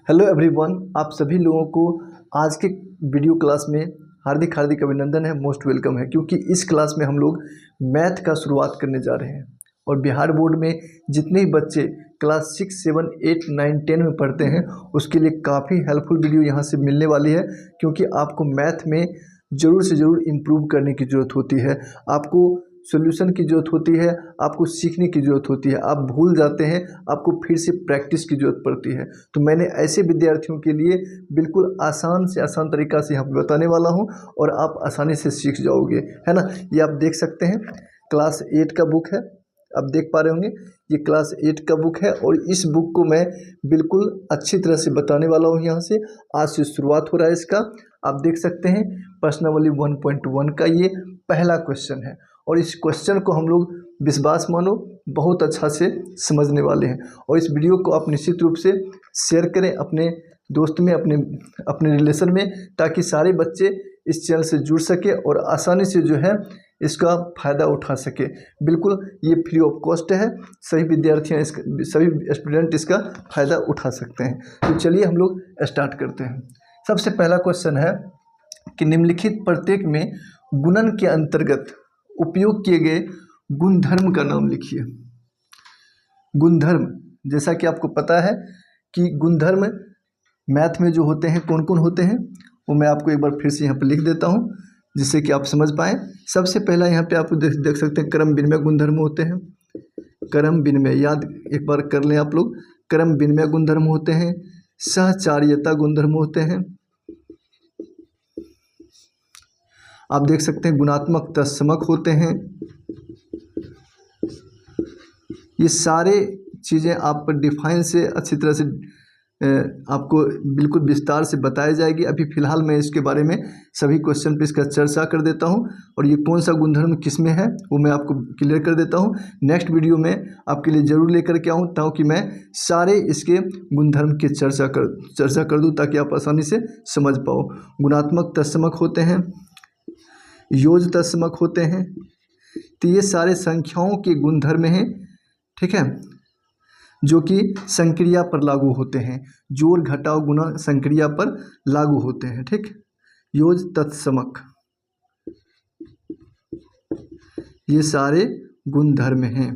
Hello everyone, आप सभी लोगों को आज के वीडियो क्लास में हार्दिक हार्दिक अभिनंदन है। मोस्ट वेलकम है, क्योंकि इस क्लास में हम लोग मैथ का शुरुआत करने जा रहे हैं। और बिहार बोर्ड में जितने भी बच्चे क्लास 6, 7, 8, 9, 10 में पढ़ते हैं उसके लिए काफ़ी हेल्पफुल वीडियो यहाँ से मिलने वाली है, क्योंकि आपको मैथ में ज़रूर से ज़रूर इम्प्रूव करने की ज़रूरत होती है। आपको सॉल्यूशन की ज़रूरत होती है, आपको सीखने की ज़रूरत होती है। आप भूल जाते हैं, आपको फिर से प्रैक्टिस की ज़रूरत पड़ती है। तो मैंने ऐसे विद्यार्थियों के लिए बिल्कुल आसान से आसान तरीक़ा से यहाँ पर बताने वाला हूँ और आप आसानी से सीख जाओगे, है ना। ये आप देख सकते हैं, क्लास 8 का बुक है, आप देख पा रहे होंगे। ये क्लास 8 का बुक है और इस बुक को मैं बिल्कुल अच्छी तरह से बताने वाला हूँ। यहाँ से आज से शुरुआत हो रहा है इसका। आप देख सकते हैं, प्रश्नावली 1.1 का ये पहला क्वेश्चन है और इस क्वेश्चन को हम लोग विश्वास मानो बहुत अच्छा से समझने वाले हैं। और इस वीडियो को आप निश्चित रूप से शेयर करें अपने दोस्त में, अपने रिलेशन में, ताकि सारे बच्चे इस चैनल से जुड़ सके और आसानी से जो है इसका फ़ायदा उठा सके। बिल्कुल ये फ्री ऑफ कॉस्ट है, सभी विद्यार्थियां सभी स्टूडेंट इसका फ़ायदा उठा सकते हैं। तो चलिए हम लोग स्टार्ट करते हैं। सबसे पहला क्वेश्चन है कि निम्नलिखित प्रत्येक में गुणन के अंतर्गत उपयोग किए गए गुणधर्म का नाम लिखिए। गुणधर्म, जैसा कि आपको पता है कि गुणधर्म मैथ में जो होते हैं कौन कौन होते हैं, वो मैं आपको एक बार फिर से यहाँ पर लिख देता हूँ जिससे कि आप समझ पाएँ। सबसे पहला यहाँ पे आप देख सकते हैं क्रम विनिमय गुणधर्म होते हैं। क्रम विनिमय याद एक बार कर लें आप लोग। क्रम विनिमय गुणधर्म होते हैं, सहचार्यता गुणधर्म होते हैं। आप देख सकते हैं गुणात्मक तत्समक होते हैं। ये सारे चीज़ें आप पर डिफाइन से अच्छी तरह से आपको बिल्कुल विस्तार से बताई जाएगी। अभी फ़िलहाल मैं इसके बारे में सभी क्वेश्चन पे इसका चर्चा कर देता हूँ और ये कौन सा गुणधर्म किस में है वो मैं आपको क्लियर कर देता हूँ। नेक्स्ट वीडियो में आपके लिए ज़रूर लेकर के आऊँ ताकि मैं सारे इसके गुणधर्म की चर्चा कर दूँ ताकि आप आसानी से समझ पाओ। गुणात्मक तत्समक होते हैं, योज तत्समक होते हैं। तो ये सारे संख्याओं के गुणधर्म हैं, ठीक है, जो कि संक्रिया पर लागू होते हैं। जोड़ घटाव गुणा संक्रिया पर लागू होते हैं, ठीक। योज तत्समक, ये सारे गुणधर्म हैं,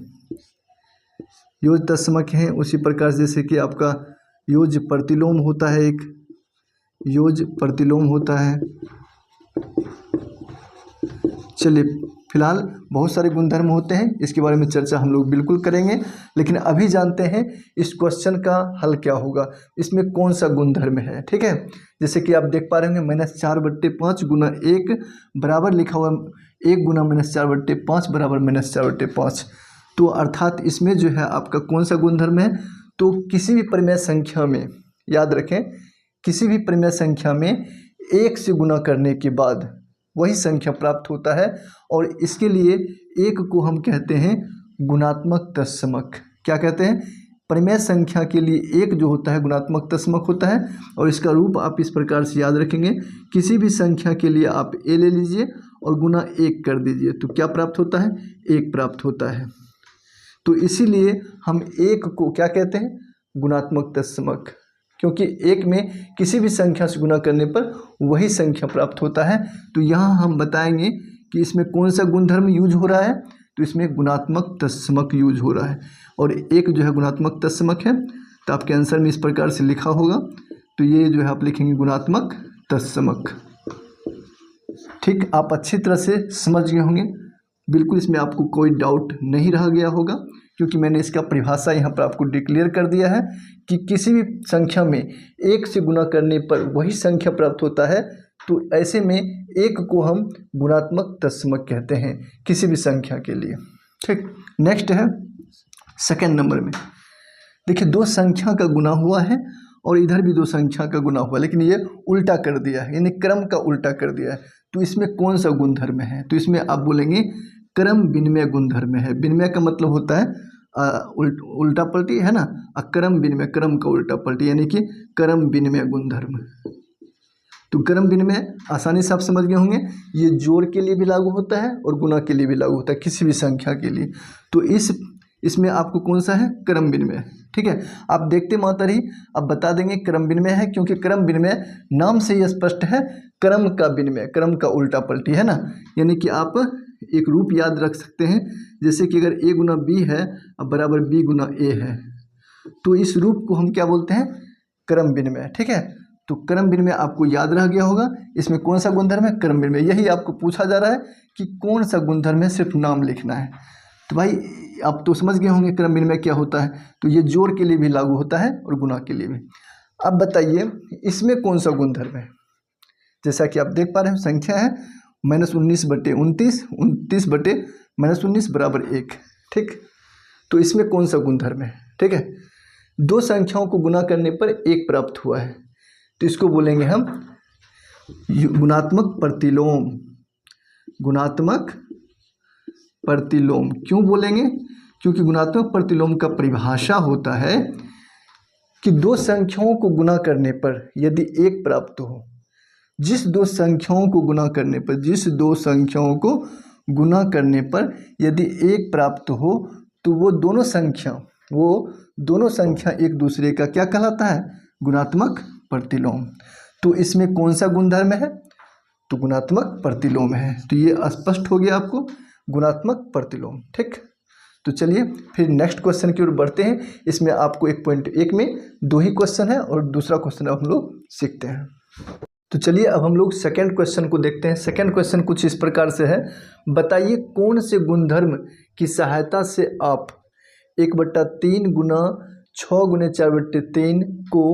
योज तत्समक हैं। उसी प्रकार जैसे कि आपका योज प्रतिलोम होता है, एक योज प्रतिलोम होता है। चलिए, फिलहाल बहुत सारे गुणधर्म होते हैं, इसके बारे में चर्चा हम लोग बिल्कुल करेंगे, लेकिन अभी जानते हैं इस क्वेश्चन का हल क्या होगा, इसमें कौन सा गुणधर्म है, ठीक है। जैसे कि आप देख पा रहे होंगे -4/5 गुना 1 बराबर लिखा हुआ 1 गुना -4/5 बराबर -4/5। तो अर्थात इसमें जो है आपका कौन सा गुणधर्म है, तो किसी भी परिमेय संख्या में, याद रखें, किसी भी परिमेय संख्या में 1 से गुना करने के बाद वही संख्या प्राप्त होता है और इसके लिए एक को हम कहते हैं गुणात्मक तत्समक। क्या कहते हैं? परिमेय संख्या के लिए एक जो होता है गुणात्मक तत्समक होता है और इसका रूप आप इस प्रकार से याद रखेंगे। किसी भी संख्या के लिए आप a ले लीजिए और गुना 1 कर दीजिए तो क्या प्राप्त होता है? 1 प्राप्त होता है। तो इसीलिए हम एक को क्या कहते हैं? गुणात्मक तत्समक, क्योंकि एक में किसी भी संख्या से गुना करने पर वही संख्या प्राप्त होता है। तो यहाँ हम बताएंगे कि इसमें कौन सा गुणधर्म यूज हो रहा है, तो इसमें गुणात्मक तत्समक यूज हो रहा है और एक जो है गुणात्मक तत्समक है। तो आपके आंसर में इस प्रकार से लिखा होगा, तो ये जो है आप लिखेंगे गुणात्मक तत्समक, ठीक। आप अच्छी तरह से समझ गए होंगे, बिल्कुल इसमें आपको कोई डाउट नहीं रह गया होगा, क्योंकि मैंने इसका परिभाषा यहाँ पर आपको डिक्लेयर कर दिया है कि किसी भी संख्या में 1 से गुना करने पर वही संख्या प्राप्त होता है। तो ऐसे में एक को हम गुणात्मक तत्समक कहते हैं किसी भी संख्या के लिए, ठीक। नेक्स्ट है सेकेंड नंबर में, देखिए 2 संख्या का गुना हुआ है और इधर भी 2 संख्या का गुना हुआ, लेकिन ये उल्टा कर दिया है, यानी क्रम का उल्टा कर दिया है। तो इसमें कौन सा गुणधर्म है? तो इसमें आप बोलेंगे क्रम विनिमय गुणधर्म है। विनिमय का मतलब होता है उल्टा पलटी, है ना। क्रम विनिमय, क्रम का उल्टा पलटी, यानी कि क्रम विनिमय गुणधर्म। तो क्रम विनिमय आसानी से आप समझ गए होंगे, ये जोड़ के लिए भी लागू होता है और गुणा के लिए भी लागू होता है, किसी भी संख्या के लिए। तो इस इसमें आपको कौन सा है, क्रम विनिमय। ठीक है, आप देखते मात्र ही अब बता देंगे क्रम विनिमय है, क्योंकि क्रम विनिमय नाम से ही स्पष्ट है, क्रम का विनिमय, क्रम का उल्टा पलटी है ना। यानी कि आप एक रूप याद रख सकते हैं, जैसे कि अगर a गुना b है अब बराबर b गुना a है, तो इस रूप को हम क्या बोलते हैं, क्रम विनिमय। ठीक है, तो क्रम विनिमय आपको याद रह गया होगा। इसमें कौन सा गुणधर्म है, क्रम विनिमय। यही आपको पूछा जा रहा है कि कौन सा गुणधर्म है, सिर्फ नाम लिखना है। तो भाई आप तो समझ गए होंगे क्रम विनिमय क्या होता है। तो ये जोड़ के लिए भी लागू होता है और गुणा के लिए भी। अब बताइए इसमें कौन सा गुणधर्म है। जैसा कि आप देख पा रहे हैं, संख्या है -19/29, 29/-19 बराबर 1। ठीक, तो इसमें कौन सा गुणधर्म है। ठीक है, दो संख्याओं को गुना करने पर 1 प्राप्त हुआ है, तो इसको बोलेंगे हम गुणात्मक प्रतिलोम। गुणात्मक प्रतिलोम क्यों बोलेंगे, क्योंकि गुणात्मक प्रतिलोम का परिभाषा होता है कि दो संख्याओं को गुना करने पर यदि 1 प्राप्त हो, जिस दो संख्याओं को गुना करने पर, जिस दो संख्याओं को गुना करने पर यदि 1 प्राप्त हो, तो वो दोनों संख्या एक दूसरे का क्या कहलाता है, गुणात्मक प्रतिलोम। तो इसमें कौन सा गुणधर्म है, तो गुणात्मक प्रतिलोम है। तो ये स्पष्ट हो गया आपको, गुणात्मक प्रतिलोम। ठीक, तो चलिए फिर नेक्स्ट क्वेश्चन की ओर बढ़ते हैं। इसमें आपको 1.1 में 2 ही क्वेश्चन है और दूसरा क्वेश्चन अब हम लोग सीखते हैं। तो चलिए अब हम लोग सेकेंड क्वेश्चन को देखते हैं। सेकेंड क्वेश्चन कुछ इस प्रकार से है, बताइए कौन से गुणधर्म की सहायता से आप 1/3 गुना 6 गुने 4/3 को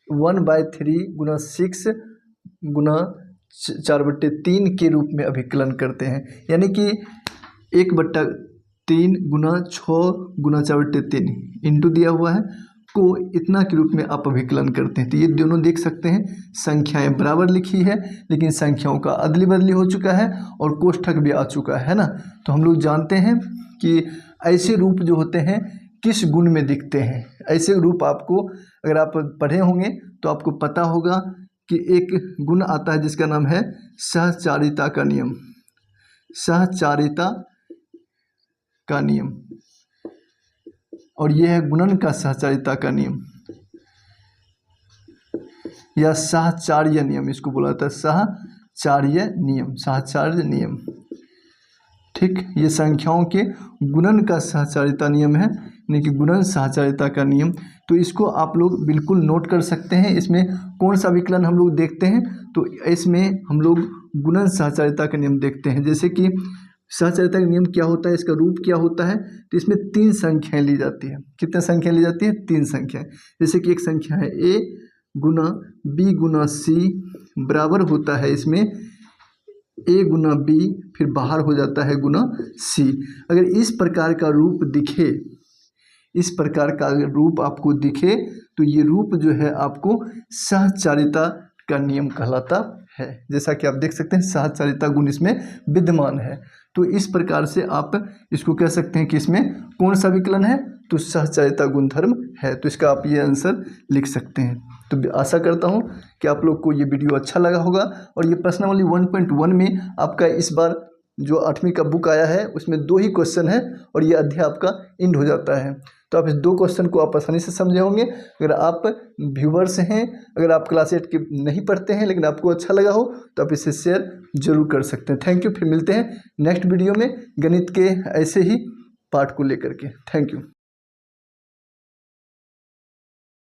1/3 गुना 6 गुना 4/3 के रूप में अभिकलन करते हैं। यानी कि 1/3 गुना 6 गुना 4/3 इंटू दिया हुआ है को इतना के रूप में आप अभिकलन करते हैं। तो ये दोनों देख सकते हैं, संख्याएं बराबर लिखी है लेकिन संख्याओं का अदली बदली हो चुका है और कोष्ठक भी आ चुका है ना। तो हम लोग जानते हैं कि ऐसे रूप जो होते हैं किस गुण में दिखते हैं। ऐसे रूप आपको अगर आप पढ़े होंगे तो आपको पता होगा कि एक गुण आता है जिसका नाम है सहचारिता का नियम। सहचारिता का नियम, और यह है गुणन का सहचारिता का नियम या सहचार्य नियम, इसको बोला जाता है सहचार्य नियम, सहचार्य नियम। ठीक, ये संख्याओं के गुणन का सहचारिता नियम है, यानी कि गुणन सहचारिता का नियम। तो इसको आप लोग बिल्कुल नोट कर सकते हैं। इसमें कौन सा विकलन हम लोग देखते हैं, तो इसमें हम लोग गुणन सहचारिता का नियम देखते हैं। जैसे कि सहचारिता का नियम क्या होता है, इसका रूप क्या होता है, तो इसमें 3 संख्याएं ली जाती है। कितने संख्या ली जाती है, 3 संख्याएं। जैसे कि एक संख्या है a Guna b Guna c बराबर होता है इसमें a गुना b, फिर बाहर हो जाता है गुना c। अगर इस प्रकार का रूप दिखे, इस प्रकार का अगर रूप आपको दिखे तो ये रूप जो है आपको सहचारिता का नियम कहलाता है। जैसा कि आप देख सकते हैं सहचारिता गुण इसमें विद्यमान है। तो इस प्रकार से आप इसको कह सकते हैं कि इसमें कौन सा विकलन है, तो सहचारिता गुणधर्म है। तो इसका आप ये आंसर लिख सकते हैं। तो आशा करता हूँ कि आप लोग को ये वीडियो अच्छा लगा होगा। और ये प्रश्नावली 1.1 में आपका इस बार जो 8वीं का बुक आया है उसमें 2 ही क्वेश्चन है और ये अध्याय आपका एंड हो जाता है। तो आप इस 2 क्वेश्चन को आप आसानी से समझे होंगे। अगर आप व्यूवर्स हैं, अगर आप क्लास 8 के नहीं पढ़ते हैं लेकिन आपको अच्छा लगा हो तो आप इसे शेयर जरूर कर सकते हैं। Thank you. फिर मिलते हैं नेक्स्ट वीडियो में गणित के ऐसे ही पार्ट को लेकर के। Thank you.